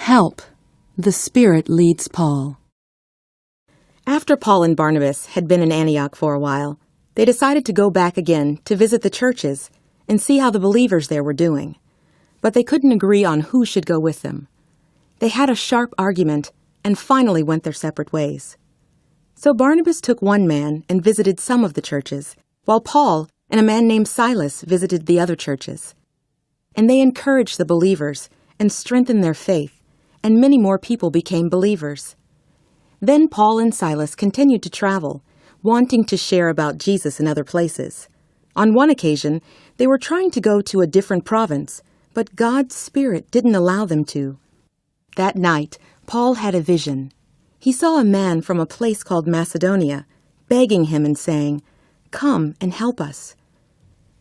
Help! The Spirit leads Paul. After Paul and Barnabas had been in Antioch for a while, they decided to go back again to visit the churches and see how the believers there were doing. But they couldn't agree on who should go with them. They had a sharp argument and finally went their separate ways. So Barnabas took one man and visited some of the churches, while Paul and a man named Silas visited the other churches. And they encouraged the believers and strengthened their faith, and many more people became believers. Then Paul and Silas continued to travel, wanting to share about Jesus in other places. On one occasion, they were trying to go to a different province, but God's Spirit didn't allow them to. That night, Paul had a vision. He saw a man from a place called Macedonia, begging him and saying, "Come and help us."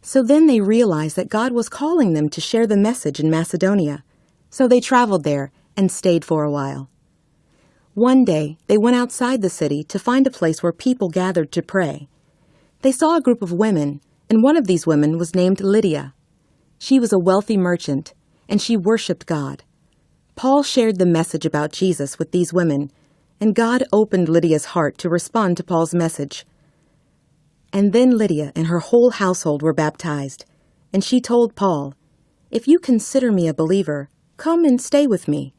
So then they realized that God was calling them to share the message in Macedonia. So they traveled there and stayed for a while. One day, they went outside the city to find a place where people gathered to pray. They saw a group of women, and one of these women was named Lydia. She was a wealthy merchant, and she worshipped God. Paul shared the message about Jesus with these women, and God opened Lydia's heart to respond to Paul's message. And then Lydia and her whole household were baptized, and she told Paul, "If you consider me a believer, come and stay with me."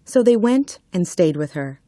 So they went and stayed with her.